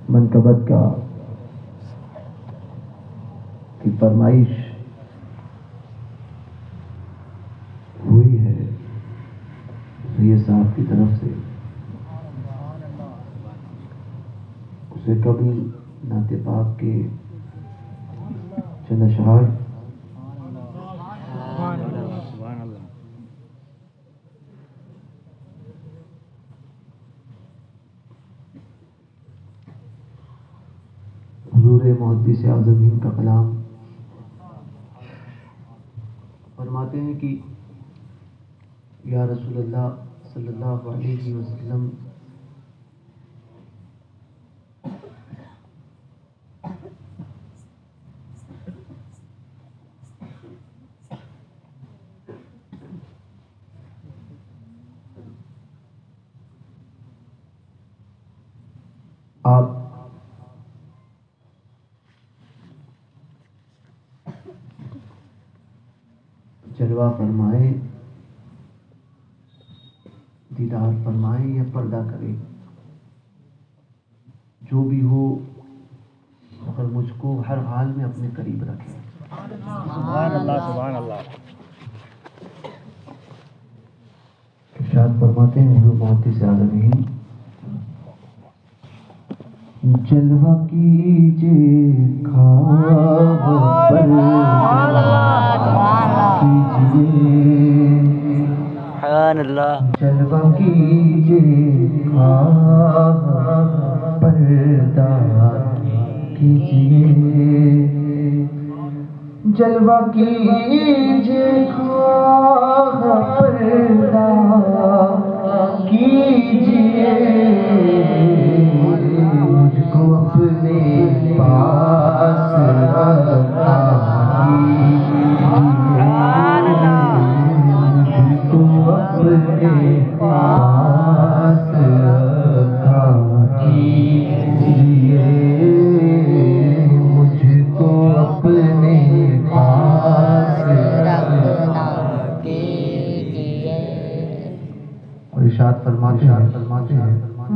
منقبت کا کی فرمائش ہوئی ہے سید صاحب کی طرف سے، اسے کبھی نعت پاک کے چند اشعار حضور محدث اعظم ہند کا کلام فرماتے ہیں کہ یا رسول اللہ صلی اللہ علیہ وسلم آپ جلوہ فرمائیں، دیدار فرمائیں یا پردہ کریں، جو بھی ہو مگر مجھ کو ہر حال میں اپنے قریب رکھیں۔ سبحان اللہ سبحان اللہ۔ ارشاد فرماتے ہیں حضور محدث اعظم ہند، جلوہ کیجئے خواب پر سبحان اللہ۔ جلوہ کیجئے خواب پردہ کیجئے، جلوہ کیجئے خواب پردہ کیجئے، مجھ کو اپنے پاس رکھا کیجئے، مجھ کو اپنے پاس رکھا کیجئے، مجھ کو اپنے پاس رکھا کیجئے۔ اور ارشاد فرماتے ہیں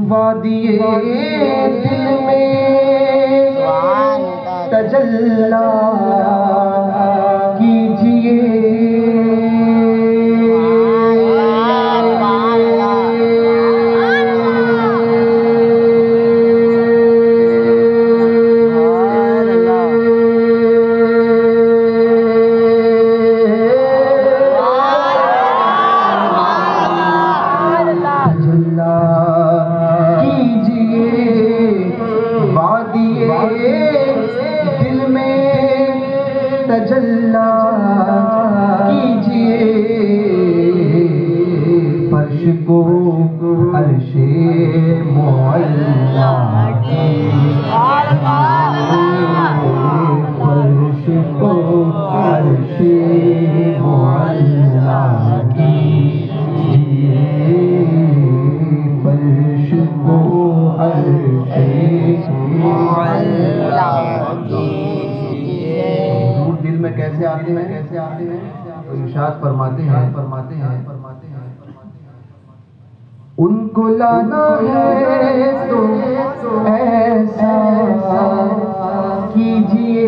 وادی دل میں تجلی کیجئے، ان کو لانا ہے تو ایسا کیجئے،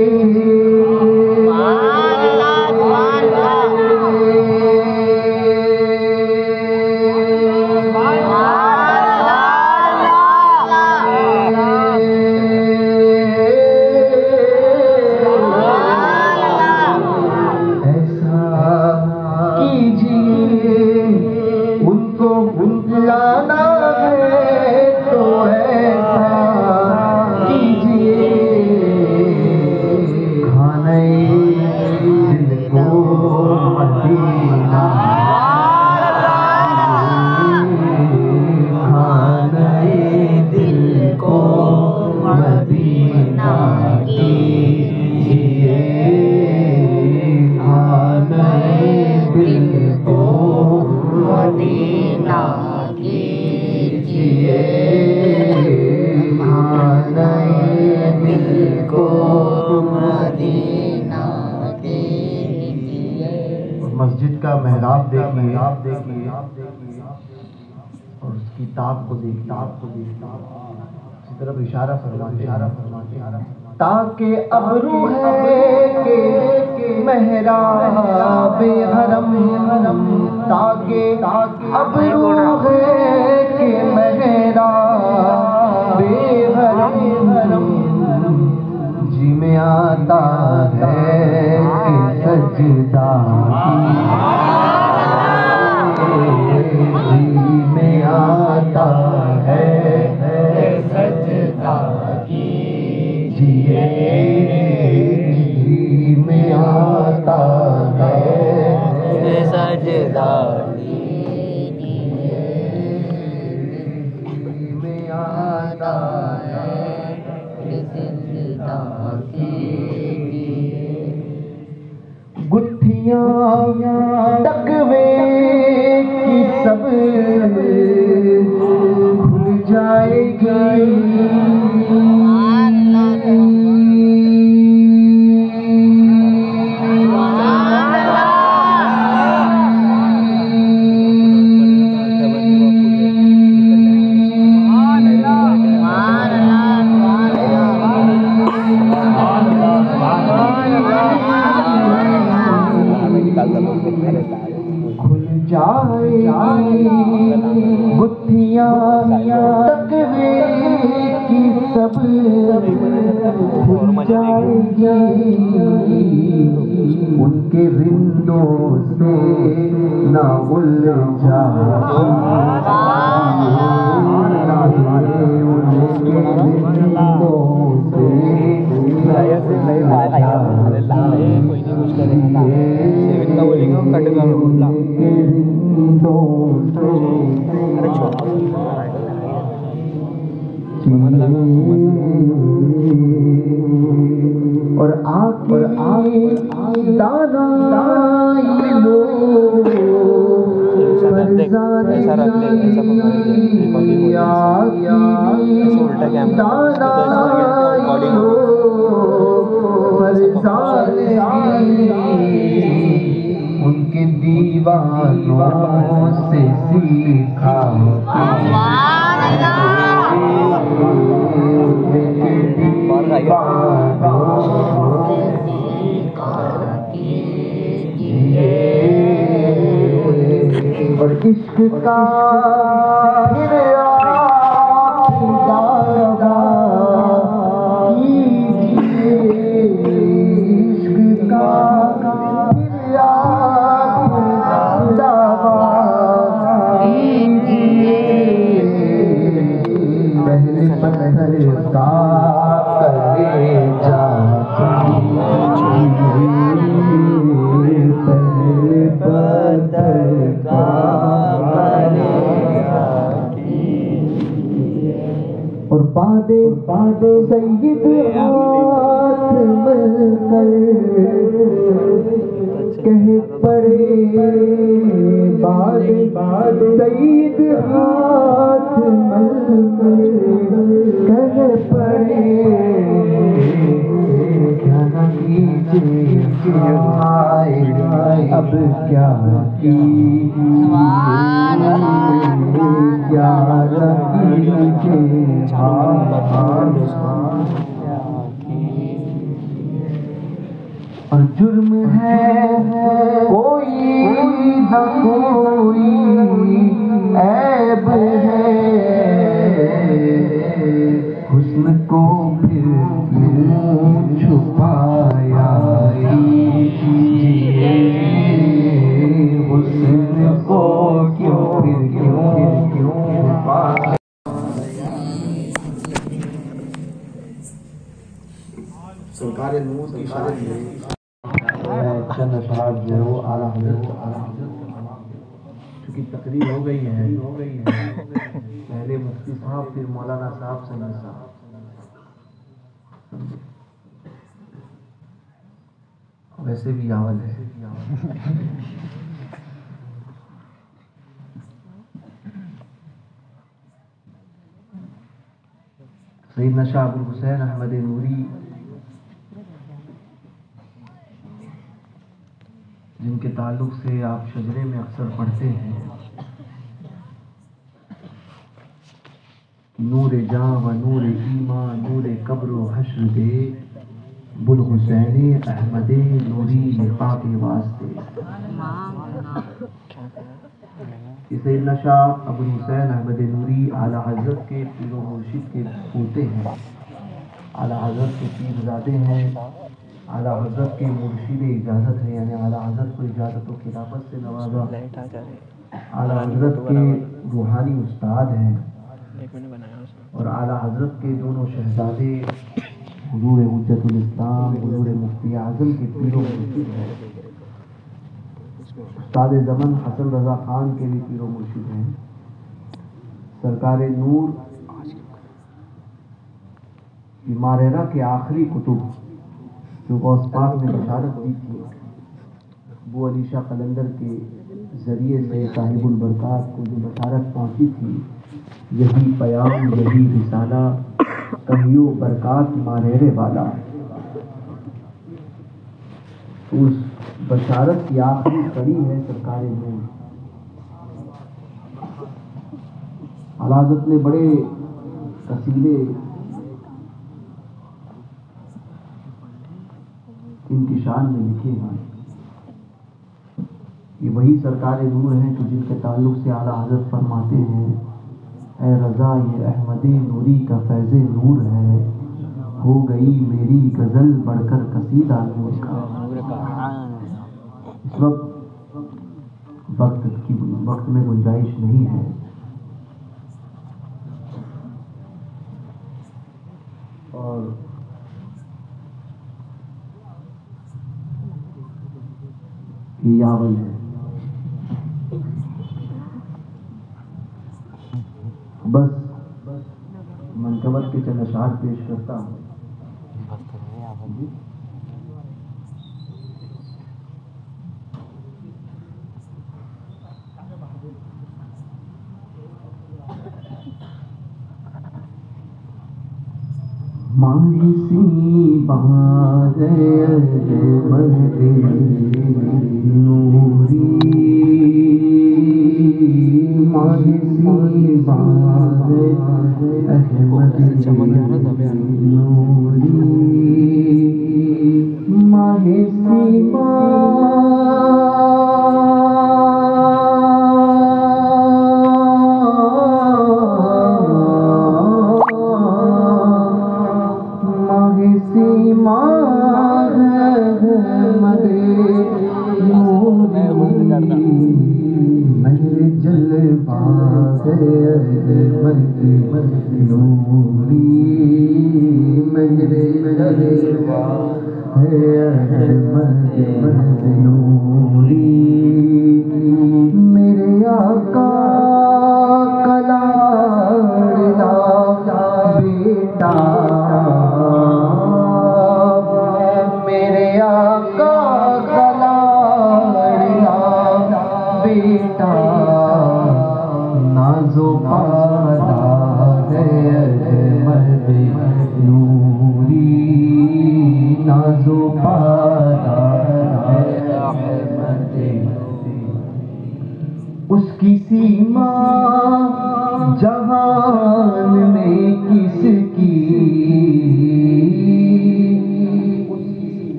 مسجد کا محراب دیکھیے اور اس کی تاب کو دیکھیے، اسی طرف اشارہ فرماتے تاکہ ابرو ہے کہ محراب حرم، تاکہ ابرو ہے کہ محراب حرم، جی میں آتا ہے کہ سجدہ جی میں آتا ہے سجدہ کیجئے، جی میں آتا ہے سجدہ کیجئے، جی میں آتا ہے سجدہ کیجئے، گتھیاں تقوی کی سب کھل جائے گی، کھل جائے گتھیاں تقوی کی سب کھل جائے گی، ان کے رندوں سے نہ الجھا، ان کے رندوں سے اور آکے دانائی لوگ فرزانے ان کے دیوانوں سے سیکھا، اور عشق کا اور پادے سید ہاتھ مل کر کہہ پڑے، باد سید ہاتھ مل کر کہہ پڑے، کیا کیجیے اب کیا اور جرم ہے کوئی نہ کوئی، عیب ہے حسن کو پھر کیوں چھپایا، کیجیے حسن کو کیوں پھر کیوں چھپایا۔ سرکار نور کی شان میں چند اشعار جو ہے وہ اعلیٰ حضرت چونکہ تقریر ہو گئی ہے، پہلے مفتی صاحب پھر مولانا صاحب سنی صاحب، ویسے بھی یاول ہے۔ سیدنا شاہ ابو الحسین احمد نوری جن کے تعلق سے آپ شجرے میں اکثر پڑھتے ہیں نور جاں و نور ایمان نور قبر و حشر دے بلحسین احمد نوری لقا کے واسطے. سیدنا شاہ ابو الحسین احمد نوری اعلیٰ حضرت کے پیر و مرشد کے پوتے ہیں، اعلیٰ حضرت کے پیرزادے ہیں، اعلیٰ حضرت کے مرشد اجازت ہے، یعنی اعلیٰ حضرت کو اجازت و خلافت سے نوازا، اعلیٰ حضرت کے روحانی استاد ہیں، اور اعلیٰ حضرت کے دونوں شہزادے حضور حجت الاسلام حضور مفتی اعظم کے پیر و مرشد ہیں. استاد زمن حسن رضا خان کے بھی پیر و مرشد ہیں. سرکار نور ماریرا کے آخری کتب جو غوث پاک نے بشارت دی تھی، ابو علی شاہ قلندر کے ذریعے سے صاحب البرکات کو جو بشارت پہنچی تھی، یہی پیام یہی رسالہ کہیو برکات ماریرے والا، اس بشارت کی آخری کڑی ہے سرکار نور. حضرت نے بڑے قصیدے ان کی شان میں لکھے ہیں. یہ وہی سرکار نور ہیں کہ جن کے تعلق سے اعلیٰ حضرت فرماتے ہیں اے رضا یہ احمد نوری کا فیض نور ہے، ہو گئی میری غزل بڑھ کر قصیدہ نور کا. اس وقت میں گنجائش نہیں ہے. اور یہ یاول ہے. بس منقبت کے چند اشعار پیش کرتا ہوں. ماہی سی بہار مرتے نوری، ماہی سی بہار احمد نوری، ماہی سی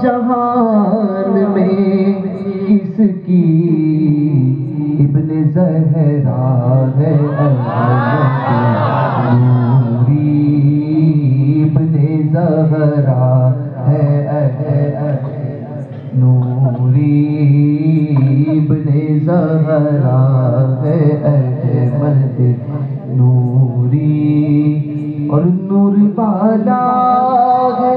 جہان میں کس کی ابن زہرا ہے نوری، ابن زہرا ہے نوری، ابن زہرا ہے احمد نوری، اور نور والا ہے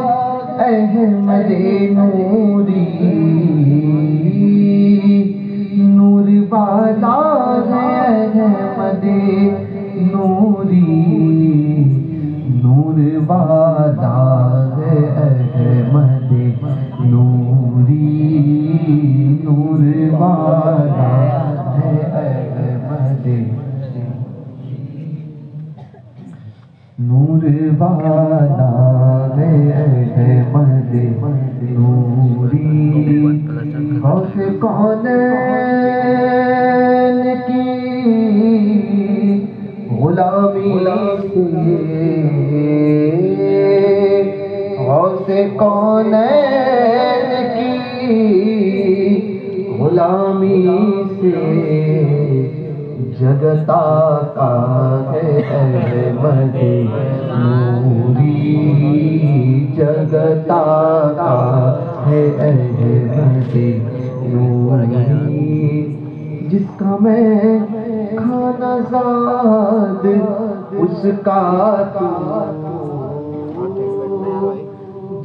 احمد نوری، نور والا ہے احمد نوری، نور والا ہے احمد نوری، نور والا ہے احمد نور والا ہے احمد نوری غوث کونین کی غلامی سے غوث کونین کی غلامی سے جگتا کا ہے احمد نوری جگتا کا ہے احمد نوری جس کا میں کھانا زاد اس کا تو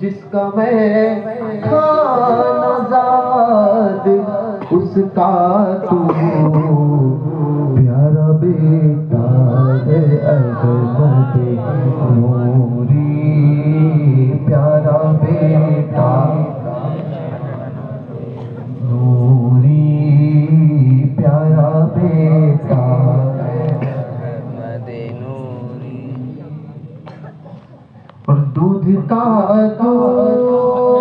جس کا میں کھانا زاد اس کا تو پیارا بیٹا ہے احمد نوری پیارا بیٹا نوری پیارا بیٹا احمد نوری اور دودھ کا دودھ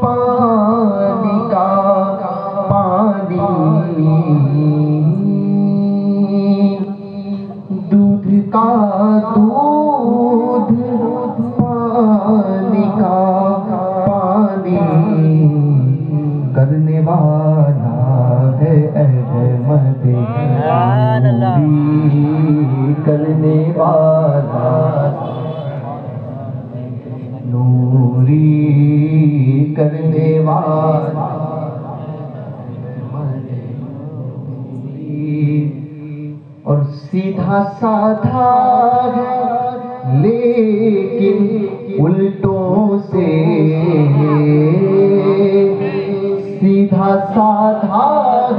پانی کا پانی دودھ کا دودھ پانی کا پانی کرنے والا ہے احمد نوری کرنے والا نوری کرنے والا اور سیدھا سادھا ہے لیکن الٹوں سے سیدھا سادھا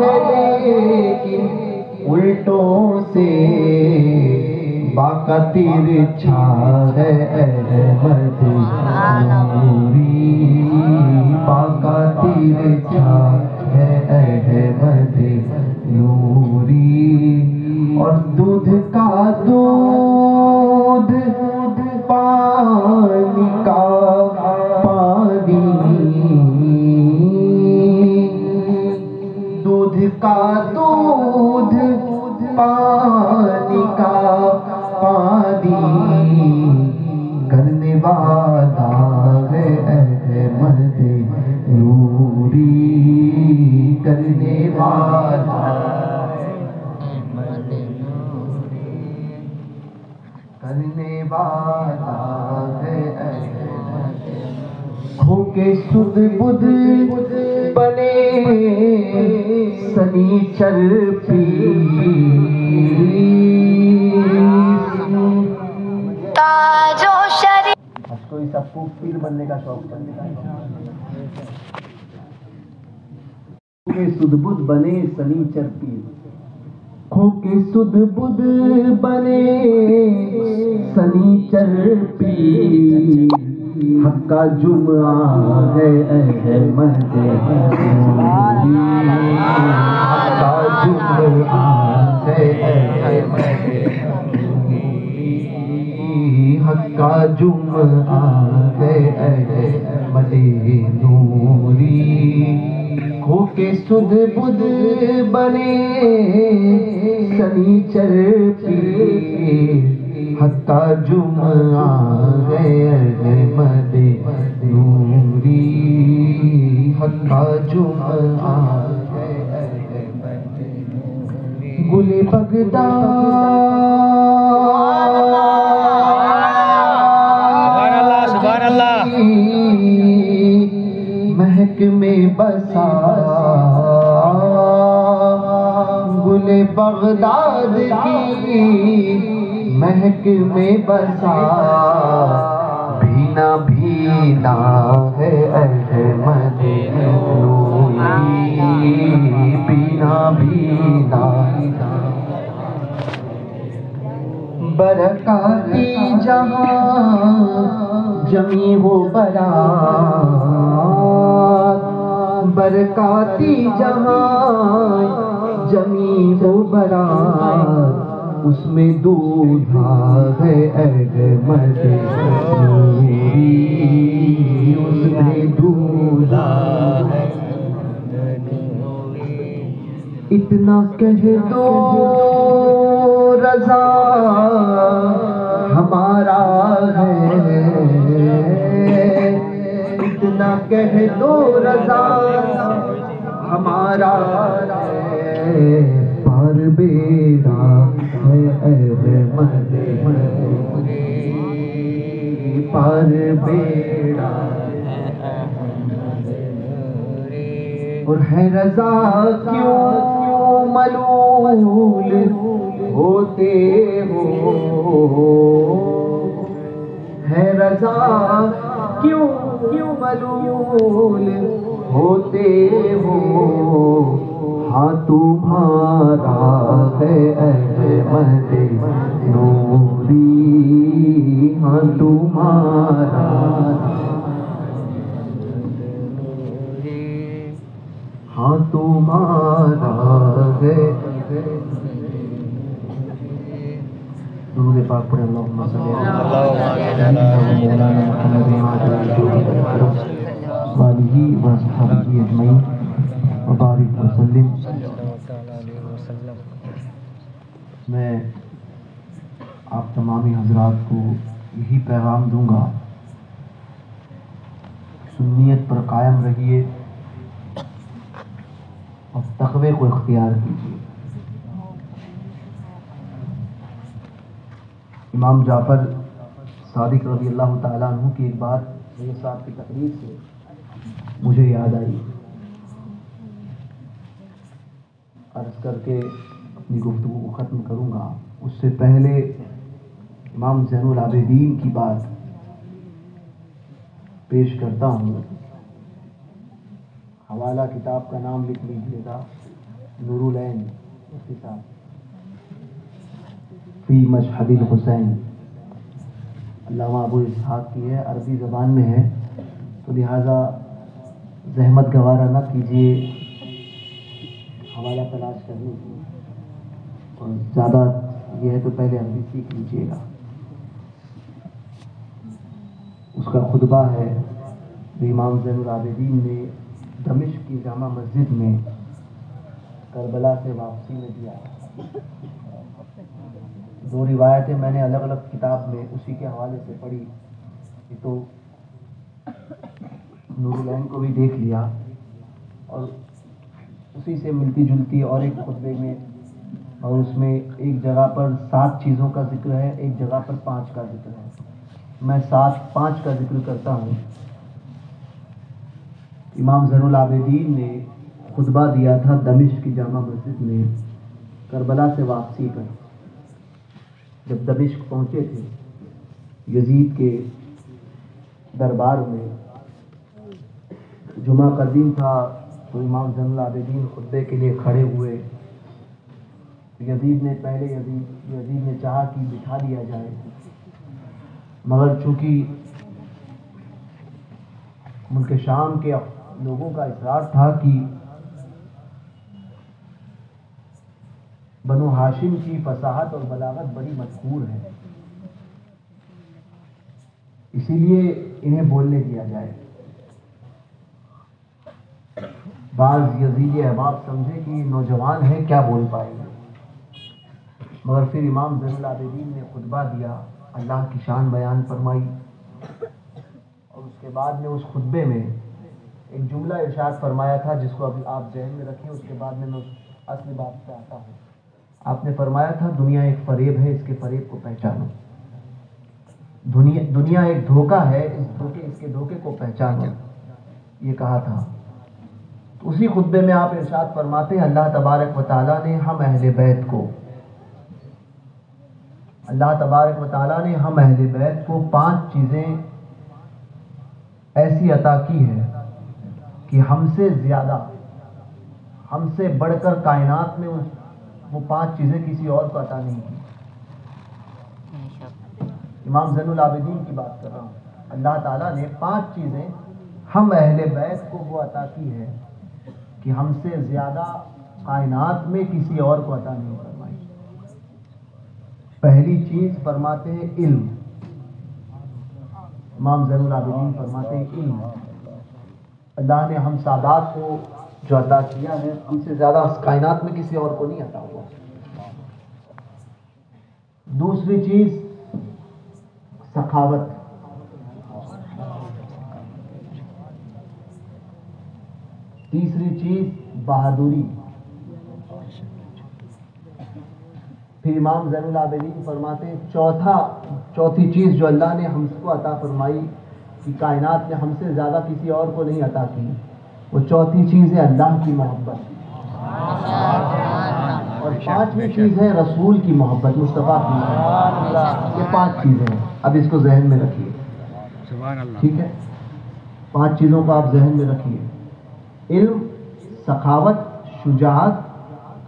ہے لیکن الٹوں سے باقا ترچھا ہے احمد نوری باقا ترچھا ہے احمد نوری اور دودھ کا دودھ پانی کا پانی دودھ کا دودھ پانی کا پانی کرنے والا ہے احمد نوری کرنے والا کرنے والا ہے احمد ہو کے سدھ بدھ بنے سنیچر تاجو شریف آج کوئی سب کو پیر بننے کا شوق کے سدھ بدھ بنے سنیچر پیر کھو کے سدھ بدھ بنے سنیچر پیر حق کا جمعہ ہے احمد نوری حق کا جمعہ ہے احمد حق کا جمعہ ہے احمد نوری ہو کے سدھ بدھ بنے سنیچر پیر حق کا جمعہ ہے احمد نوری حق کا جمعہ ہے احمد گل بغداد سبحان اللہ مہک میں بسا گل بغداد کی مہک میں بسا بھینا بھینا ہے احمد نوری بھینا بھینا برکاتی جہاں جمی ہو برات برکاتی جہاں جمی ہو برات اس میں دودھا ہے احمد نوری، اس میں دودھا ہے اتنا کہہ دو رضا ہمارا ہے، اتنا کہہ دو رضا ہمارا ہے، پار بیڑا ہے احمد نوری، پار بیڑا اور ہے رضا کیوں ملول ہوتے ہو، ہے رضا کیوں ملول ہوتے ہو، ہاں تمہارا ہے احمد نوری، ہاں تمہارا ہاں تمہارا ہے۔ درود پاک پڑھیں، اللہم صلی علی مولانا محمد وآلہ وصحبہ اجمعین وبارک وسلم۔ میں آپ تمامی حضرات کو یہی پیغام دوں گا، سنیت پر قائم رہیے اور تقوی کو اختیار کیجیے۔ امام جعفر صادق رضی اللہ تعالیٰ عنہ کی ایک بات میرے صاحب کی تقریر سے مجھے یاد آئی، عرض کر کے اپنی گفتگو کو ختم کروں گا۔ اس سے پہلے امام زین العابدین کی بات پیش کرتا ہوں۔ حوالہ کتاب کا نام لکھ لیجیے گا، نور العین مفتی صاحب فی مشہد الحسین، علامہ ابو اسحاق کی ہے، عربی زبان میں ہے، تو لہٰذا زحمت گوارہ نہ کیجیے حوالہ تلاش کرنے کی، اور زیادہ یہ ہے تو پہلے عربی سیکھ لیجیے گا۔ اس کا خطبہ ہے جو امام زین العابدین نے دمشق کی جامع مسجد میں کربلا سے واپسی میں دیا۔ دو روایتیں میں نے الگ الگ کتاب میں اسی کے حوالے سے پڑھی، یہ تو نور العین کو بھی دیکھ لیا، اور اسی سے ملتی جلتی اور ایک خطبے میں، اور اس میں ایک جگہ پر 7 چیزوں کا ذکر ہے، ایک جگہ پر 5 کا ذکر ہے۔ میں 5 کا ذکر کرتا ہوں۔ امام زین العابدین نے خطبہ دیا تھا دمشق کی جامع مسجد میں کربلا سے واپسی پر۔ جب دمشق پہنچے تھے یزید کے دربار میں، جمعہ کا دن تھا، تو امام زین العابدین خطبے کے لیے کھڑے ہوئے۔ یزید نے چاہا کہ بٹھا دیا جائے، مگر چونکہ ملک شام کے لوگوں کا اصرار تھا کہ بنو ہاشم کی فصاحت اور بلاغت بڑی مشہور ہے، اسی لیے انہیں بولنے دیا جائے۔ بعض یزیدی احباب سمجھے کہ نوجوان ہیں، کیا بول پائیں گے، مگر پھر امام زین العابدین نے خطبہ دیا، اللہ کی شان بیان فرمائی، اور اس کے بعد میں اس خطبے میں ایک جملہ ارشاد فرمایا تھا جس کو ابھی آپ ذہن میں رکھیں، اس کے بعد میں اس اصل بات پہ آتا ہوں۔ آپ نے فرمایا تھا دنیا ایک فریب ہے، اس کے فریب کو پہچانو۔ دنیا ایک دھوکہ ہے، اس کے دھوکے کو پہچانو، یہ کہا تھا۔ اسی خطبے میں آپ ارشاد فرماتے ہیں اللہ تبارک و تعالیٰ نے ہم اہل بیت کو 5 چیزیں ایسی عطا کی ہے کہ ہم سے زیادہ، ہم سے بڑھ کر کائنات میں وہ 5 چیزیں کسی اور کو عطا نہیں کی۔ امام زین العابدین کی بات کر رہا ہوں۔ اللہ تعالیٰ نے 5 چیزیں ہم اہل بیت کو وہ عطا کی ہے کہ ہم سے زیادہ کائنات میں کسی اور کو عطا نہیں فرمائی۔ پہلی چیز فرماتے ہیں علم. امام زین العابدین فرماتے ہیں علم. اللہ نے ہم سادات کو جو عطا کیا ہے ہم سے زیادہ اس کائنات میں کسی اور کو نہیں عطا ہوا. دوسری چیز سخاوت. تیسری چیز بہادری. پھر امام زین العابدین فرماتے ہیں چوتھی چیز جو اللہ نے ہم کو عطا فرمائی کہ کائنات میں ہم سے زیادہ کسی اور کو نہیں عطا کی، وہ چوتھی چیز ہے اللہ کی محبت. اور پانچویں چیز ہے رسول کی محبت، مصطفیٰ کی محبت. یہ 5 چیزیں ہیں. اب اس کو ذہن میں رکھیے. سبحان اللہ. ٹھیک ہے، 5 چیزوں کو آپ ذہن میں رکھیے. علم، سخاوت، شجاعت،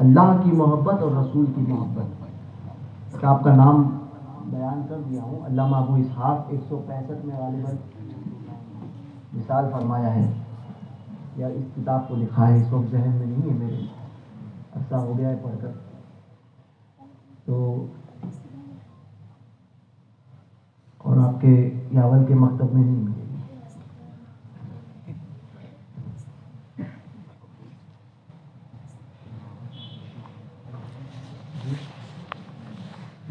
اللہ کی محبت اور رسول کی محبت. آپ کا نام بیان کر دیا ہوں. علامہ ابو اسحاق 165 میں غالباً مثال فرمایا ہے یا اس کتاب کو لکھا ہے، اس وقت ذہن میں نہیں ہے میرے، عرصہ ہو گیا ہے پڑھ کر. تو اور آپ کے یاول کے مکتب میں نہیں ملے گی.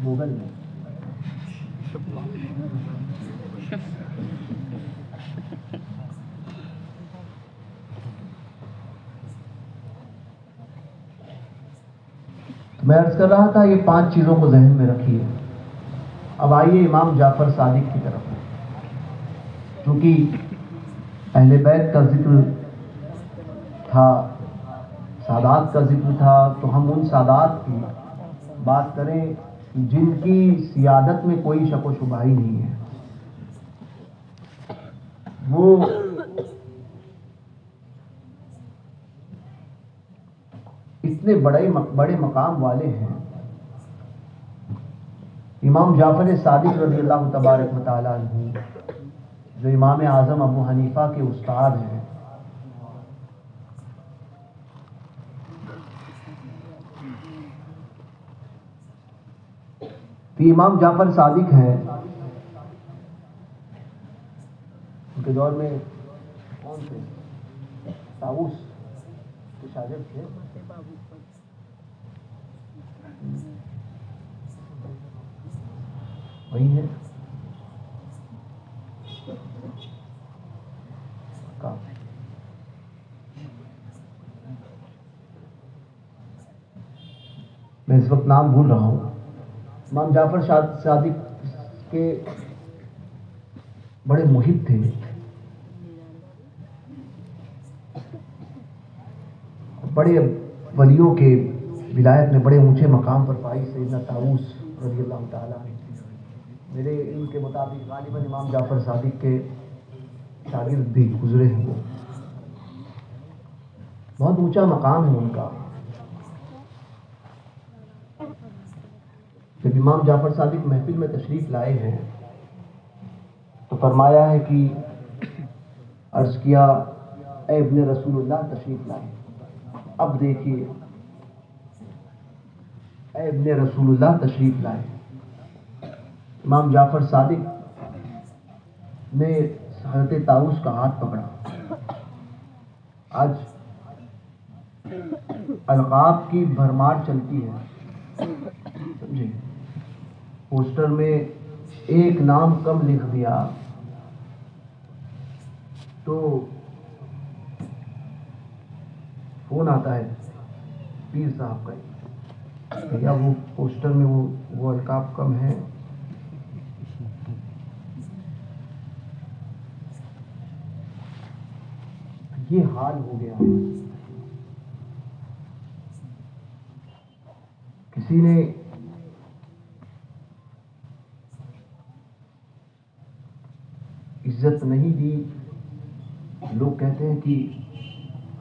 گوگل میں میں عرض کر رہا تھا یہ 5 چیزوں کو ذہن میں رکھیے. اب آئیے امام جعفر صادق کی طرف. چونکہ اہل بیت کا ذکر تھا، سادات کا ذکر تھا، تو ہم ان سادات کی بات کریں جن کی سیادت میں کوئی شک و شبہ ہی نہیں ہے. وہ اتنے بڑے مقام والے ہیں. امام جعفر صادق رضی اللہ تبارک و تعالیٰ عنہ جو امام اعظم ابو حنیفہ کے استاد ہیں، تو امام جعفر صادق ہیں. ان کے دور میں کون تھے؟ طاؤس کے شاگرد تھے. وہی ہے میں اس وقت نام بھول رہا ہوں. امام جعفر صادق کے بڑے محب تھے. بڑے ولیوں کے ولایت میں بڑے اونچے مقام پر پائی سیدنا طاؤس رضی اللہ تعالیٰ عنہ. میرے علم کے مطابق غالباً امام جعفر صادق کے شاگرد بھی گزرے ہیں. وہ بہت اونچا مقام ہے ان کا. جب امام جعفر صادق محفل میں تشریف لائے ہیں تو فرمایا ہے کہ عرض کیا اے ابن رسول اللہ تشریف لائے. اب دیکھیے اے ابن رسول اللہ تشریف لائے. امام جعفر صادق نے حضرت طاؤس کا ہاتھ پکڑا. آج القاب کی بھرمار چلتی ہے، سمجھے. پوسٹر میں ایک نام کم لکھ دیا تو فون آتا ہے پیر صاحب کا، یا وہ پوسٹر میں وہ القاب کم ہے. یہ حال ہو گیا. کسی نے عزت نہیں دی. لوگ کہتے ہیں کہ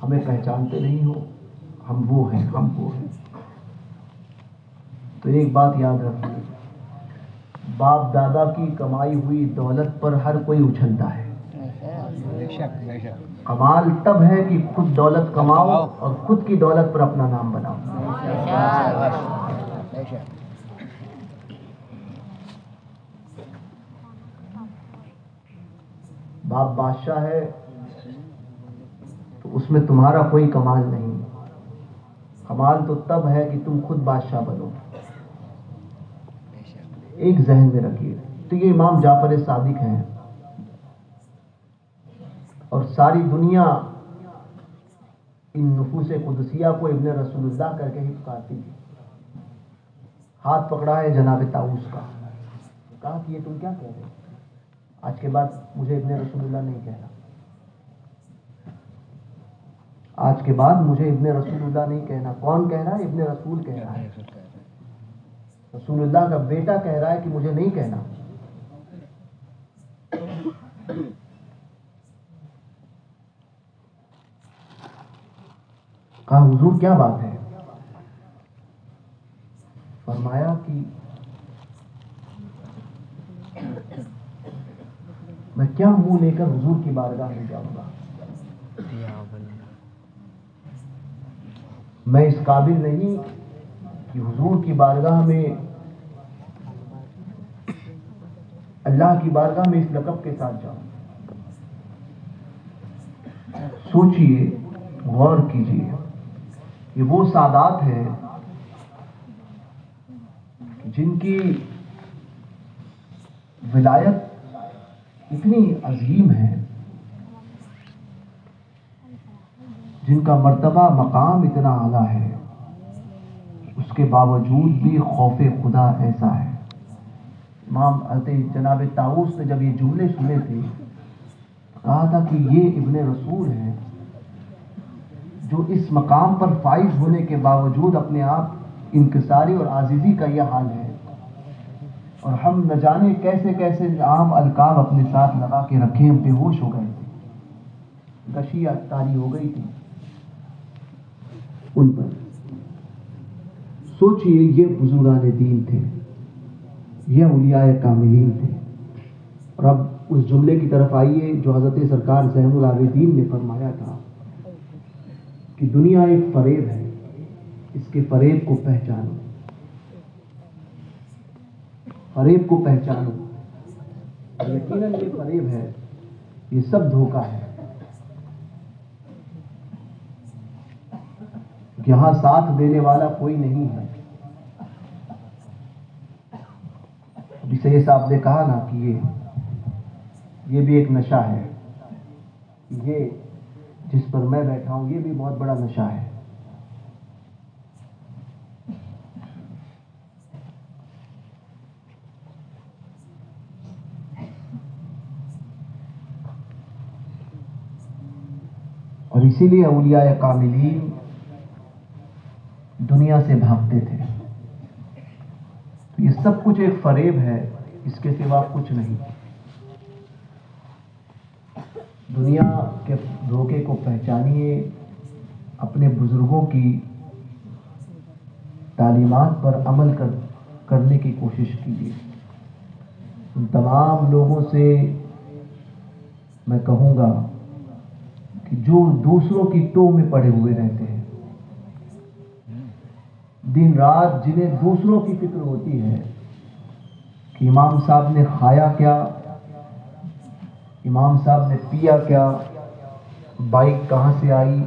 ہمیں پہچانتے نہیں ہو، ہم وہ ہیں، ہم وہ ہیں. تو ایک بات یاد رکھیے، باپ دادا کی کمائی ہوئی دولت پر ہر کوئی اچھلتا ہے. کمال تب ہے کہ خود دولت کماؤ اور خود کی دولت پر اپنا نام بناؤ. باپ بادشاہ ہے تو اس میں تمہارا کوئی کمال نہیں، کمال تو تب ہے کہ تم خود بادشاہ بنو۔ ایک ذہن میں رکھیے، تو یہ امام جعفر صادق ہیں، اور ساری دنیا ان نفوس قدسیہ کو ابن رسول اللہ کر کے ہی پکارتی تھی۔ ہاتھ پکڑا ہے جناب طاؤس کا، کہا کہ یہ تم کیا کہہ رہے ہو؟ آج کے بعد مجھے ابن رسول اللہ نہیں کہنا، آج کے بعد مجھے ابن رسول اللہ نہیں کہنا۔ کون کہہ رہا ہے؟ ابن رسول کہہ رہا ہے، رسول اللہ کا بیٹا کہہ رہا ہے کہ مجھے نہیں کہنا۔ کہا حضور کیا بات ہے؟ فرمایا کہ میں کیا منہ لے کر حضور کی بارگاہ میں جاؤں گا، میں اس قابل نہیں کہ حضور کی بارگاہ میں، اللہ کی بارگاہ میں اس لقب کے ساتھ جاؤں۔ سوچئے، غور کیجئے، یہ وہ سادات ہیں جن کی ولایت اتنی عظیم ہے، جن کا مرتبہ مقام اتنا اعلیٰ ہے، اس کے باوجود بھی خوف خدا ایسا ہے۔ امام جناب طاؤس نے جب یہ جملے سنے تھے، کہا تھا کہ یہ ابن رسول ہے جو اس مقام پر فائز ہونے کے باوجود اپنے آپ انکساری اور عاجزی کا یہ حال ہے، اور ہم نہ جانے کیسے کیسے عام القاب اپنے ساتھ لگا کے رکھے، ہم بے ہوش ہو گئے تھے، غشی تاری ہو گئی تھی ان پر۔ سوچئے، یہ بزرگان دین تھے، یہ اولیاء کاملین تھے۔ اور اب اس جملے کی طرف آئیے جو حضرت سرکار زین العابدین نے فرمایا تھا کہ دنیا ایک فریب ہے، اس کے فریب کو پہچانو، فریب کو پہچانو۔ اور یقیناً یہ فریب ہے، یہ سب دھوکہ ہے۔ یہاں ساتھ دینے والا کوئی نہیں ہے۔ ابھی سید صاحب نے کہا نا کہ یہ بھی ایک نشہ ہے، یہ جس پر میں بیٹھا ہوں یہ بھی بہت بڑا نشہ ہے۔ اور اسی لیے اولیاء کاملین دنیا سے بھاگتے تھے۔ یہ سب کچھ ایک فریب ہے، اس کے سوا کچھ نہیں۔ دنیا کے دھوکے کو پہچانیے، اپنے بزرگوں کی تعلیمات پر عمل کرنے کی کوشش کیجیے۔ ان تمام لوگوں سے میں کہوں گا کہ جو دوسروں کی ٹو میں پڑے ہوئے رہتے ہیں، دن رات جنہیں دوسروں کی فکر ہوتی ہے کہ امام صاحب نے کھایا کیا، امام صاحب نے پیا کیا، بائک کہاں سے آئی،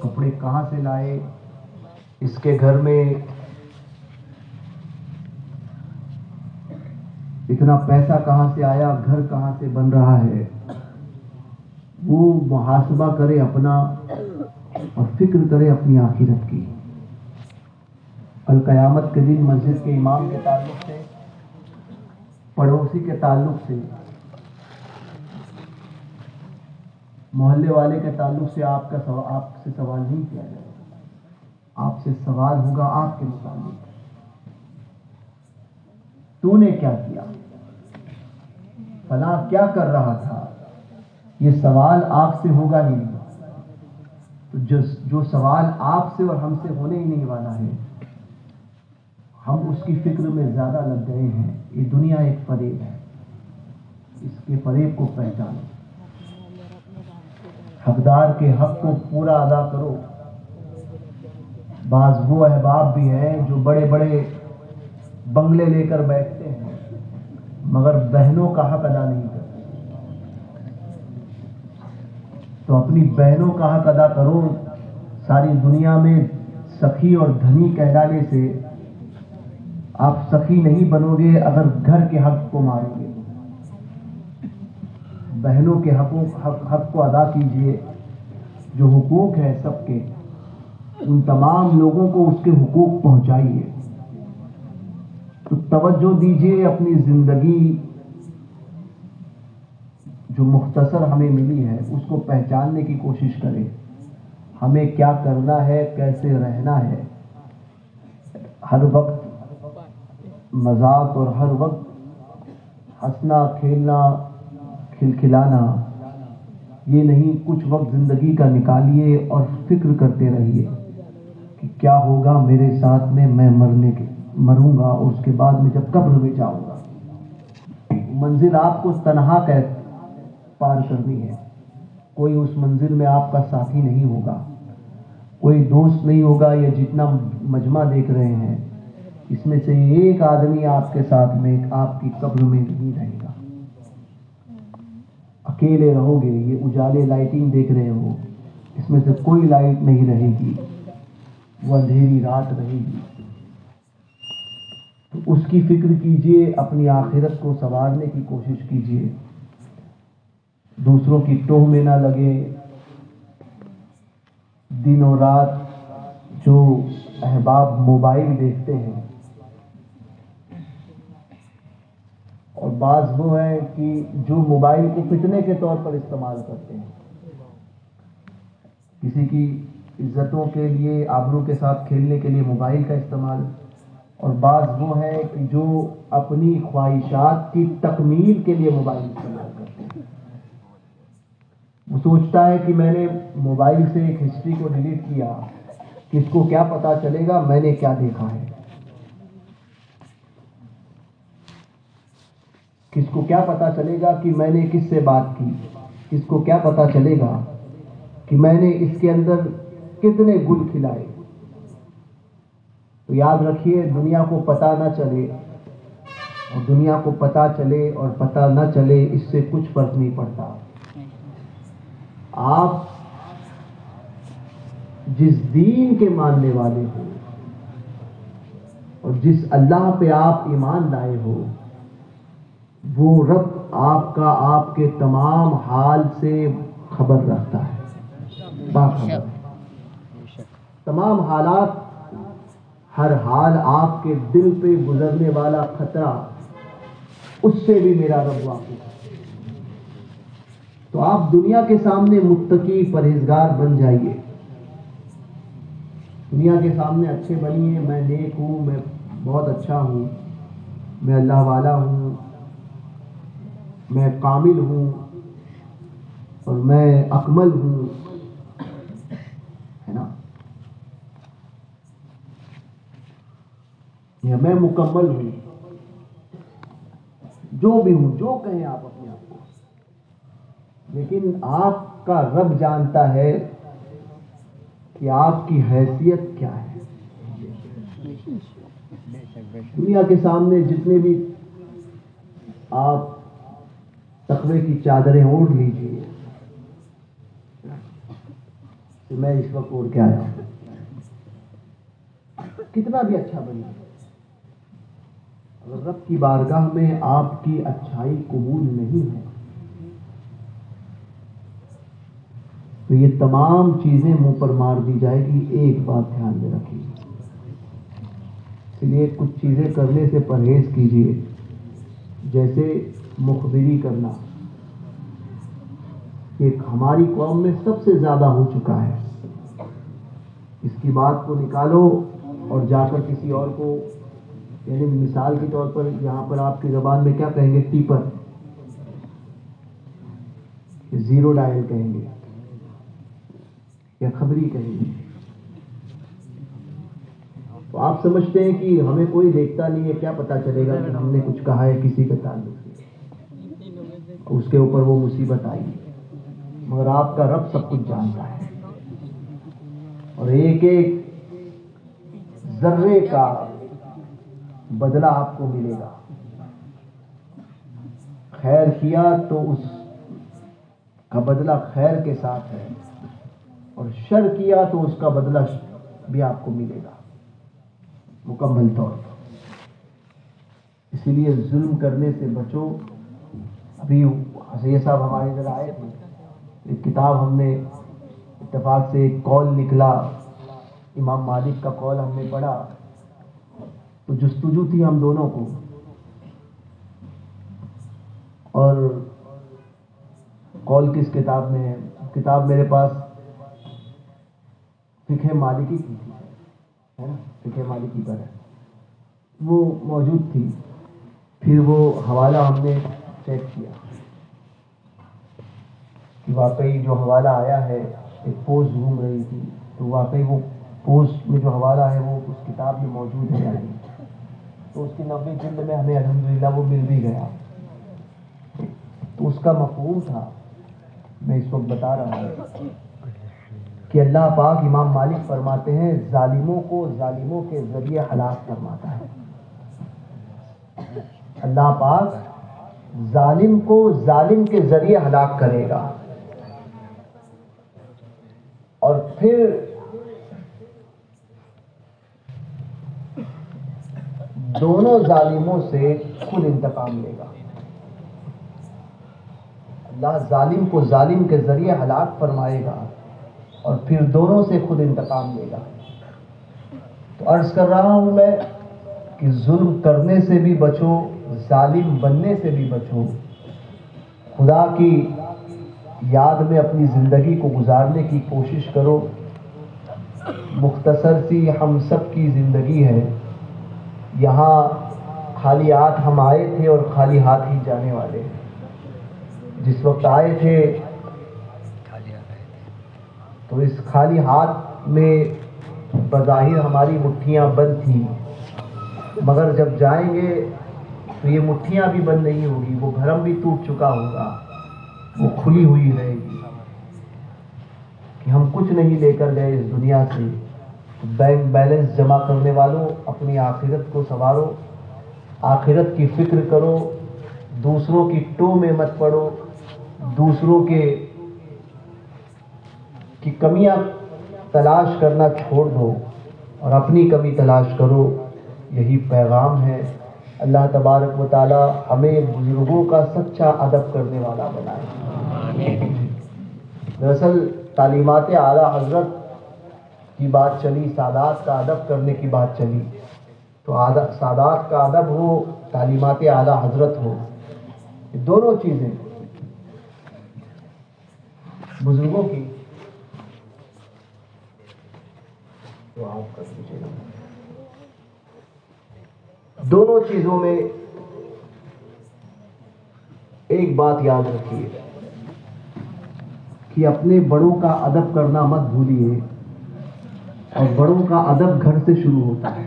کپڑے کہاں سے لائے، اس کے گھر میں اتنا پیسہ کہاں سے آیا، گھر کہاں سے بن رہا ہے، وہ محاسبہ کرے اپنا اور فکر کرے اپنی آخرت کی۔ کل قیامت کے دن مسجد کے امام کے تعلق سے، پڑوسی کے تعلق سے، محلے والے کے تعلق سے آپ سے سوال نہیں کیا جائے گا، آپ سے سوال ہوگا آپ کے متعلق، تو نے کیا کیا، فلاں کیا کر رہا تھا، یہ سوال آپ سے ہوگا ہی نہیں۔ تو جو سوال آپ سے اور ہم سے ہونے ہی نہیں والا ہے، ہم اس کی فکر میں زیادہ لگ گئے ہیں۔ یہ دنیا ایک فریب ہے، اس کے فریب کو پہچانو، حقدار کے حق کو پورا ادا کرو۔ بعض وہ احباب بھی ہیں جو بڑے بڑے بنگلے لے کر بیٹھتے ہیں مگر بہنوں کا حق ادا نہیں کرتے۔ تو اپنی بہنوں کا حق ادا کرو. ساری دنیا میں سخی اور دھنی کہلانے سے آپ سخی نہیں بنو گے اگر گھر کے حق کو مارو گے. بہنوں کے حق کو ادا کیجیے. جو حقوق ہے سب کے، ان تمام لوگوں کو اس کے حقوق پہنچائیے. تو توجہ دیجیے اپنی زندگی جو مختصر ہمیں ملی ہے اس کو پہچاننے کی کوشش کریں. ہمیں کیا کرنا ہے، کیسے رہنا ہے. ہر وقت مذاق اور ہر وقت ہنسنا کھیلنا کھلکھلانا یہ نہیں. کچھ وقت زندگی کا نکالیے اور فکر کرتے رہیے کہ کیا ہوگا میرے ساتھ میں مروں گا اور اس کے بعد میں جب قبر میں جاؤں گا. منزل آپ کو تنہا پار کرنی ہے. کوئی اس منزل میں آپ کا ساتھی نہیں ہوگا، کوئی دوست نہیں ہوگا. یہ جتنا مجمع دیکھ رہے ہیں اس میں سے ایک آدمی آپ کے ساتھ میں آپ کی قبر میں نہیں رہے گا. اکیلے رہو گے. یہ اجالے لائٹنگ دیکھ رہے ہو، اس میں سے کوئی لائٹ نہیں رہے گی، وہ اندھیری رات رہے گی. تو اس کی فکر کیجئے، اپنی آخرت کو سنوارنے کی کوشش کیجئے. دوسروں کی ٹوہ میں نہ لگے. دن اور رات جو احباب موبائل دیکھتے ہیں، اور بعض وہ ہیں کہ جو موبائل کو فتنے کے طور پر استعمال کرتے ہیں. کسی کی عزتوں کے لیے، آبرو کے ساتھ کھیلنے کے لیے موبائل کا استعمال. اور بعض وہ ہیں کہ جو اپنی خواہشات کی تکمیل کے لیے موبائل استعمال کرتے ہیں. وہ سوچتا ہے کہ میں نے موبائل سے ایک ہسٹری کو ڈیلیٹ کیا، کس کو کیا پتا چلے گا میں نے کیا دیکھا ہے. کس کو کیا پتا چلے گا کہ میں نے کس سے بات کی. کس کو کیا پتا چلے گا کہ میں نے اس کے اندر کتنے گل کھلائے. تو یاد رکھیے، دنیا کو پتا نہ چلے اور دنیا کو پتا چلے اور پتا نہ چلے، اس سے کچھ فرق نہیں پڑتا. آپ جس دین کے ماننے والے ہو اور جس اللہ پہ آپ ایمان لائے ہو، وہ رب آپ کا آپ کے تمام حال سے خبر رکھتا ہے، باخبر. تمام حالات، ہر حال آپ کے دل پہ گزرنے والا خطرہ، اس سے بھی میرا رب واقف ہے. تو آپ دنیا کے سامنے متقی پرہیزگار بن جائیے. دنیا کے سامنے اچھے بنیے. میں نیک ہوں، میں بہت اچھا ہوں، میں اللہ والا ہوں، میں کامل ہوں اور میں اکمل ہوں، ہے نا، یا میں مکمل ہوں. جو بھی ہوں، جو کہیں آپ اپنے آپ کو. لیکن آپ کا رب جانتا ہے کہ آپ کی حیثیت کیا ہے. دنیا کے سامنے جتنے بھی آپ تقوی کی چادریں اوڑھ لیجیے. میں اس وقت اوڑھ کے آیا ہوں، کتنا بھی اچھا بنیے، اگر رب کی بارگاہ میں آپ کی اچھائی قبول نہیں ہے تو یہ تمام چیزیں منہ پر مار دی جائے گی. ایک بات دھیان میں رکھیے، اس لیے کچھ چیزیں کرنے سے پرہیز کیجیے. جیسے مخبری کرنا، ایک ہماری قوم میں سب سے زیادہ ہو چکا ہے. اس کی بات کو نکالو اور جا کر کسی اور کو، یعنی مثال کے طور پر یہاں پر آپ کی زبان میں کیا کہیں گے، ٹیپر، زیرو ڈائل کہیں گے یا خبری کہیں گے. تو آپ سمجھتے ہیں کہ ہمیں کوئی دیکھتا نہیں ہے، کیا پتا چلے گا کہ ہم نے کچھ کہا ہے کسی کے تعلق سے، اس کے اوپر وہ مصیبت آئی. مگر آپ کا رب سب کچھ جانتا ہے اور ایک ایک ذرے کا بدلہ آپ کو ملے گا. خیر کیا تو اس کا بدلہ خیر کے ساتھ ہے، اور شر کیا تو اس کا بدلہ بھی آپ کو ملے گا مکمل طور پر۔ اسی لیے ظلم کرنے سے بچو۔ ابھی حسین صاحب ہمارے ادھر آئے تھے، ایک کتاب ہم نے اتفاق سے ایک قول نکلا، امام مالک کا قول ہم نے پڑھا، تو جستجو تھی ہم دونوں کو، اور قول کس کتاب میں ہے؟ کتاب میرے پاس فقہ مالکی کی تھی، ہے نا، فقہ مالکی پر ہے، وہ موجود تھی۔ پھر وہ حوالہ ہم نے چیک کیا کہ واقعی جو حوالہ آیا ہے، ایک پوسٹ گھوم رہی تھی تو واقعی وہ پوسٹ میں جو حوالہ ہے وہ اس کتاب میں موجود ہے، تو اس کی 90 جلد میں ہمیں الحمدللہ وہ مل بھی گیا۔ تو اس کا مفہوم تھا، میں اس وقت بتا رہا ہوں کہ اللہ پاک امام مالک فرماتے ہیں ظالموں کو ظالموں کے ذریعے ہلاک فرماتا ہے۔ اللہ پاک ظالم کو ظالم کے ذریعے ہلاک کرے گا، اور پھر دونوں ظالموں سے خود انتقام لے گا۔ اللہ ظالم کو ظالم کے ذریعے ہلاک فرمائے گا اور پھر دونوں سے خود انتقام لے گا۔ تو عرض کر رہا ہوں میں کہ ظلم کرنے سے بھی بچو، ظالم بننے سے بھی بچو، خدا کی یاد میں اپنی زندگی کو گزارنے کی کوشش کرو۔ مختصر سی ہم سب کی زندگی ہے، یہاں خالی ہاتھ ہم آئے تھے اور خالی ہاتھ ہی جانے والے ہیں۔ جس وقت آئے تھے تو اس خالی ہاتھ میں بظاہر ہماری مٹھیاں بند تھیں، مگر جب جائیں گے تو یہ مٹھیاں بھی بند نہیں ہوگی، وہ بھرم بھی ٹوٹ چکا ہوگا، وہ کھلی ہوئی رہے گی کہ ہم کچھ نہیں لے کر گئے اس دنیا سے۔ بینک بیلنس جمع کرنے والوں، اپنی آخرت کو سنوارو، آخرت کی فکر کرو، دوسروں کی ٹو میں مت پڑو، دوسروں کی کمیاں تلاش کرنا چھوڑ دو اور اپنی کمی تلاش کرو، یہی پیغام ہے۔ اللہ تبارک و تعالی ہمیں بزرگوں کا سچا ادب کرنے والا بنائے۔ دراصل تعلیمات اعلیٰ حضرت کی بات چلی، سادات کا ادب کرنے کی بات چلی، تو سادات کا ادب ہو، تعلیمات اعلیٰ حضرت ہو، یہ دونوں چیزیں بزرگوں کی دونوں چیزوں میں ایک بات یاد رکھیے کہ اپنے بڑوں کا ادب کرنا مت بھولیے، اور بڑوں کا ادب گھر سے شروع ہوتا ہے۔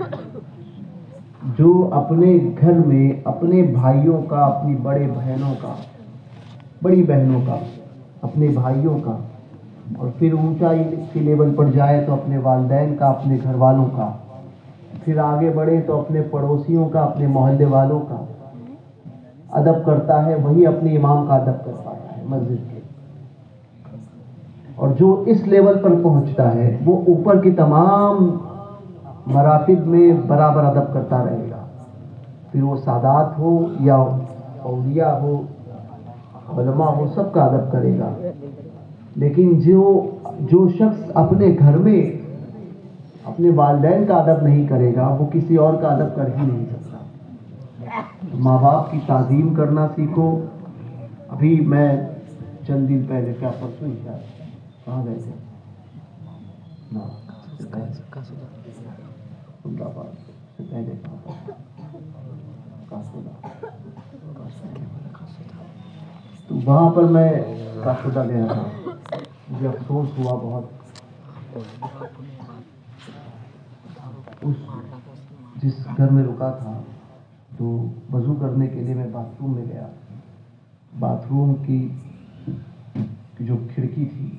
جو اپنے گھر میں اپنے بھائیوں کا، اپنی بڑے بہنوں کا، بڑی بہنوں کا، اپنے بھائیوں کا، اور پھر اونچائی کی لیول پر جائے تو اپنے والدین کا، اپنے گھر والوں کا، پھر آگے بڑھے تو اپنے پڑوسیوں کا، اپنے محلے والوں کا ادب کرتا ہے، وہی اپنے امام کا ادب کر پاتا ہے مسجد کے۔ اور جو اس لیول پر پہنچتا ہے وہ اوپر کی تمام مراتب میں برابر ادب کرتا رہے گا، پھر وہ سادات ہو یا اولیاء ہو، علماء ہو، سب کا ادب کرے گا۔ لیکن جو شخص اپنے گھر میں اپنے والدین کا ادب نہیں کرے گا، وہ کسی اور کا ادب کر ہی نہیں سکتا۔ ماں باپ کی تعظیم کرنا سیکھو۔ ابھی میں چند دن پہلے، کیا پرسوں ہی شاید، کہاں گئے تھے؟ تو وہاں پر میں کاشودہ گیا تھا، مجھے افسوس ہوا بہت۔ جس گھر میں رکا تھا تو وضو کرنے کے لیے میں باتھ روم میں گیا، باتھ روم کی جو کھڑکی تھی،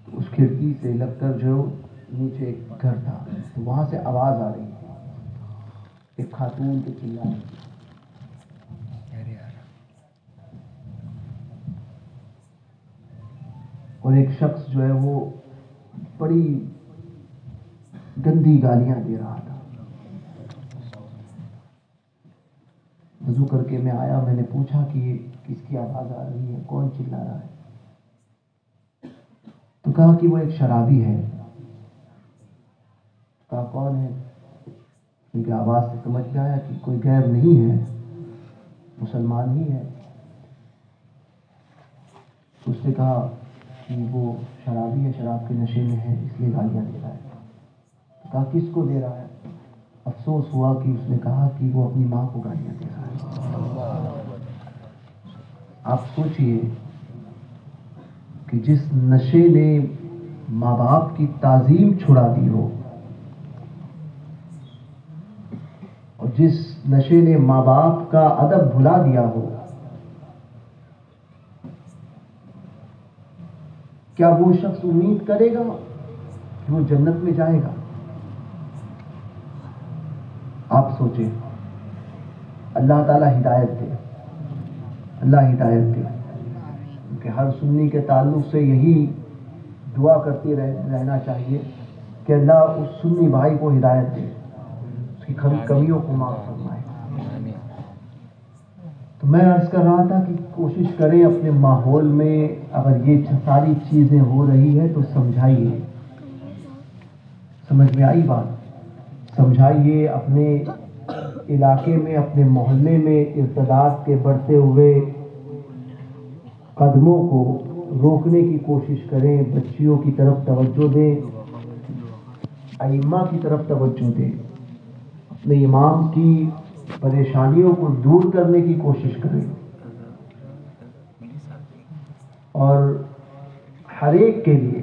اس کھڑکی سے لگ کر جو نیچے ایک گھر تھا، تو وہاں سے آواز آ رہی تھی، ایک خاتون کے چلانے کی۔ اور ایک شخص جو ہے وہ بڑی گندی گالیاں دے رہا تھا. وضو کر کے میں آیا, میں نے پوچھا کہ یہ کس کی آواز آ رہی ہے, کون چلا رہا ہے؟ تو کہا کہ وہ ایک شرابی ہے. کہا کون ہے؟ ان کی آواز سے سمجھ میں آیا کہ کوئی غیر نہیں ہے, مسلمان ہی ہے. اس نے کہا کہ وہ شرابی ہے, شراب کے نشے میں ہے, اس لیے گالیاں دے رہا ہے. کہا کس کو دے رہا ہے؟ افسوس ہوا کہ اس نے کہا کہ وہ اپنی ماں کو گالیاں دے رہا ہے. آپ سوچئے کہ جس نشے نے ماں باپ کی تعظیم چھڑا دی ہو, اور جس نشے نے ماں باپ کا ادب بھلا دیا ہو, کیا وہ شخص امید کرے گا کہ وہ جنت میں جائے گا؟ آپ سوچیں. اللہ تعالی ہدایت دے, اللہ ہدایت دے. کہ ہر سنی کے تعلق سے یہی دعا کرتے رہنا چاہیے کہ اللہ اس سنی بھائی کو ہدایت دے, اس کی کمیوں کو معاف فرمائے. تو میں عرض کر رہا تھا کہ کوشش کریں اپنے ماحول میں اگر یہ ساری چیزیں ہو رہی ہے تو سمجھائیے. سمجھ میں آئی بات؟ سمجھائیے. اپنے علاقے میں, اپنے محلے میں ارتداد کے بڑھتے ہوئے قدموں کو روکنے کی کوشش کریں. بچیوں کی طرف توجہ دیں, ائمہ کی طرف توجہ دیں, اپنے امام کی پریشانیوں کو دور کرنے کی کوشش کریں. اور ہر ایک کے لیے,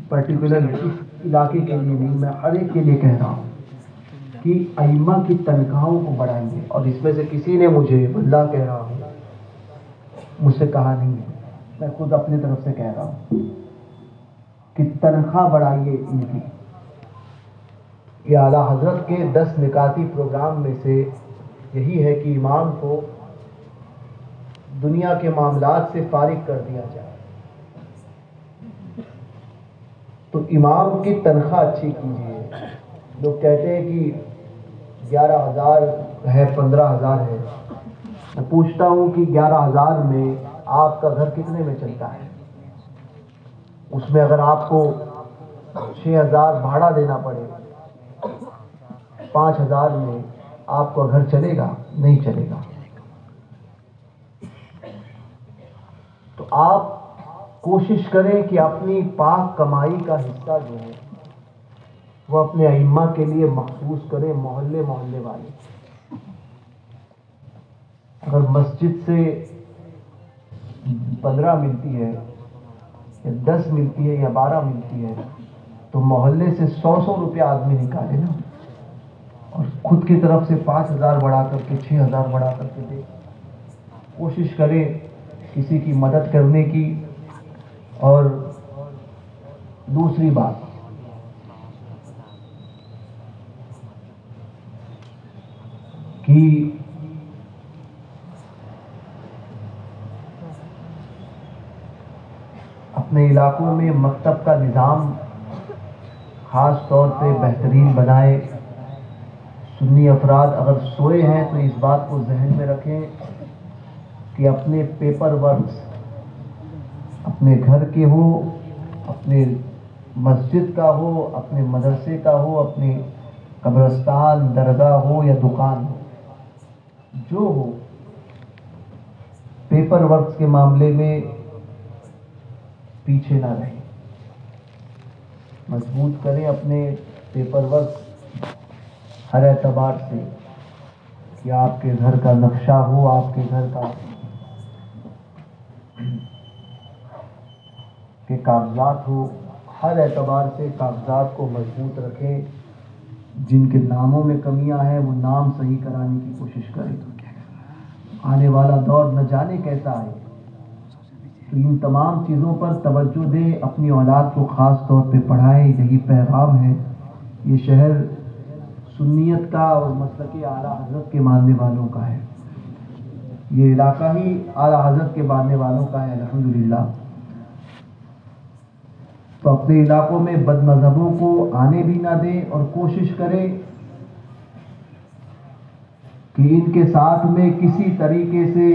پرٹیکولر اس علاقے کے لیے نہیں, میں ہر ایک کے لیے کہہ رہا ہوں کہ ائمہ کی تنخواہوں کو بڑھائیے. اور اس میں سے کسی نے مجھے, اللہ کہہ رہا ہوں, مجھ سے کہا نہیں ہے, میں خود اپنی طرف سے کہہ رہا ہوں کہ تنخواہ بڑھائیے ان کی. یہ اعلیٰ حضرت کے 10 نکاتی پروگرام میں سے یہی ہے کہ امام کو دنیا کے معاملات سے فارغ کر دیا جائے. تو امام کی تنخواہ اچھی کیجیے. لوگ کہتے ہیں کہ 11,000 ہے, 15,000 ہے. میں پوچھتا ہوں کہ 11,000 میں آپ کا گھر کتنے میں چلتا ہے؟ اس میں اگر آپ کو 6,000 بھاڑا دینا پڑے, 5,000 میں آپ کا گھر چلے گا؟ نہیں چلے گا. تو آپ کوشش کریں کہ اپنی پاک کمائی کا حصہ جو ہے وہ اپنے ائمہ کے لیے مخصوص کریں. محلے محلے والے, اگر مسجد سے 15 ملتی ہے یا 10 ملتی ہے یا 12 ملتی ہے تو محلے سے 100 روپیہ آدمی نکالے نا, اور خود کی طرف سے 5,000 بڑھا کر کے 6,000 بڑھا کر کے دے. کوشش کریں کسی کی مدد کرنے کی. اور دوسری بات, کہ اپنے علاقوں میں مکتب کا نظام خاص طور پہ بہترین بنائے. سنی افراد اگر سوئے ہیں تو اس بات کو ذہن میں رکھیں کہ اپنے پیپر ورکس اپنے گھر کے ہو, اپنے مسجد کا ہو, اپنے مدرسے کا ہو, اپنے قبرستان, درگاہ ہو یا دکان ہو, جو ہو, پیپر ورکس کے معاملے میں پیچھے نہ رہیں. مضبوط کریں اپنے پیپر ورک ہر اعتبار سے, کہ آپ کے گھر کا نقشہ ہو, آپ کے گھر کا کے کاغذات ہو, ہر اعتبار سے کاغذات کو مضبوط رکھیں. جن کے ناموں میں کمیاں ہیں وہ نام صحیح کرانے کی کوشش کریں. آنے والا دور نہ جانے کیسا ہے, تو ان تمام چیزوں پر توجہ دیں. اپنی اولاد کو خاص طور پہ پڑھائیں. یہی پیغام ہے. یہ شہر سنیت کا اور مسلک اعلیٰ حضرت کے ماننے والوں کا ہے. یہ علاقہ ہی اعلیٰ حضرت کے ماننے والوں کا ہے الحمدللہ. تو اپنے علاقوں میں بد مذہبوں کو آنے بھی نہ دیں اور کوشش کریں کہ ان کے ساتھ میں کسی طریقے سے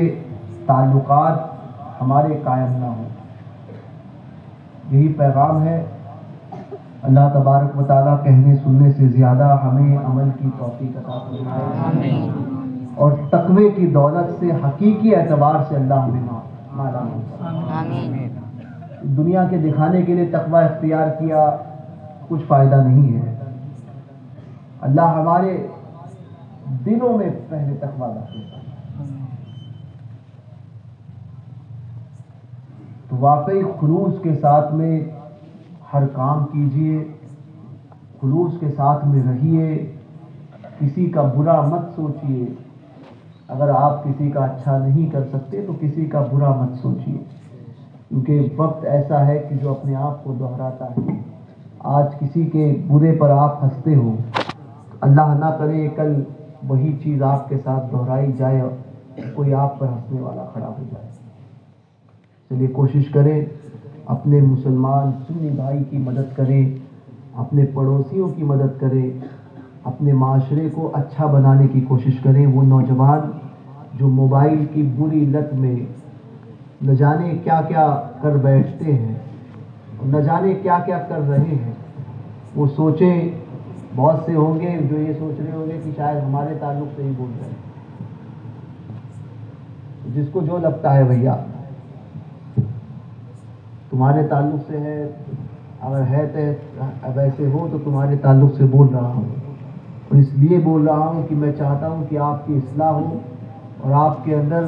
تعلقات ہمارے قائم نہ ہوں۔ یہی پیغام ہے۔ اللہ تبارک و تعالیٰ کہنے سننے سے زیادہ ہمیں عمل کی توفیق عطا فرمائے اور تقوی کی دولت سے حقیقی اعتبار سے اللہ ہمیں مالا مال۔ دنیا کے دکھانے کے لیے تقوی اختیار کیا کچھ فائدہ نہیں ہے۔ اللہ ہمارے دلوں میں پہلے تقوی رکھے، تو واقعی خلوص کے ساتھ میں ہر کام کیجئے، خلوص کے ساتھ میں رہیے، کسی کا برا مت سوچیے۔ اگر آپ کسی کا اچھا نہیں کر سکتے تو کسی کا برا مت سوچیے، کیونکہ وقت ایسا ہے کہ جو اپنے آپ کو دہراتا ہے۔ آج کسی کے برے پر آپ ہنستے ہو، اللہ نہ کرے کل وہی چیز آپ کے ساتھ دہرائی جائے اور کوئی آپ پر ہنسنے والا کھڑا ہو جائے۔ چلیے کوشش کریں اپنے مسلمان سنی بھائی کی مدد کریں، اپنے پڑوسیوں کی مدد کریں، اپنے معاشرے کو اچھا بنانے کی کوشش کریں۔ وہ نوجوان جو موبائل کی بری لت میں نہ جانے کیا کیا کر بیٹھتے ہیں، نہ جانے کیا کیا کر رہے ہیں، وہ سوچیں، بہت سے ہوں گے جو یہ سوچ رہے ہوں گے کہ شاید ہمارے تعلق سے ہی بول رہے ہیں۔ جس کو جو لگتا ہے بھیا تمہارے تعلق سے ہے، اگر ہے تو ویسے ہو تو تمہارے تعلق سے بول رہا ہوں، اور اس لیے بول رہا ہوں کہ میں چاہتا ہوں کہ آپ کی اصلاح ہو اور آپ کے اندر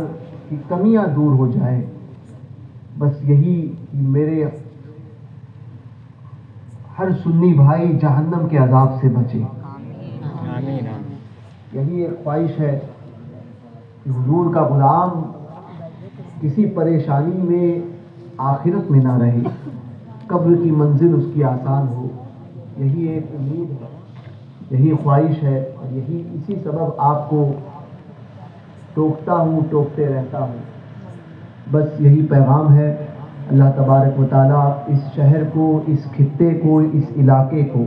کی کمیاں دور ہو جائیں۔ بس یہی میرے ہر سنی بھائی جہنم کے عذاب سے بچے۔ آمین۔ یہی ایک خواہش ہے کہ حضور کا غلام کسی پریشانی میں آخرت میں نہ رہے، قبر کی منزل اس کی آسان ہو۔ یہی ایک امید ہے، یہی خواہش ہے، اور یہی اسی سبب آپ کو ٹوکتا ہوں، ٹوکتے رہتا ہوں۔ بس یہی پیغام ہے۔ اللہ تبارک و تعالیٰ اس شہر کو، اس خطے کو، اس علاقے کو،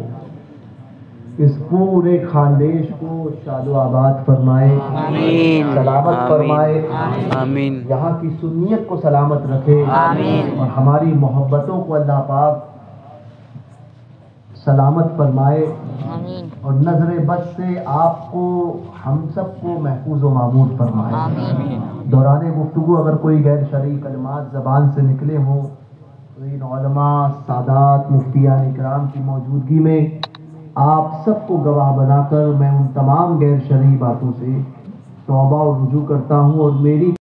اس پورے خاندیش کو شاد و آباد فرمائے، آمین، سلامت فرمائے، آمین، یہاں کی سنیت کو سلامت رکھے، آمین، اور ہماری محبتوں کو اللہ پاک سلامت فرمائے، اور نظر بد سے آپ کو، ہم سب کو محفوظ و معمور فرمائے۔ دوران گفتگو اگر کوئی غیر شرعی کلمات زبان سے نکلے ہوں تو ان علماء، سادات، مفتیان اکرام کی موجودگی میں آپ سب کو گواہ بنا کر میں ان تمام غیر شرعی باتوں سے توبہ اور رجوع کرتا ہوں، اور میری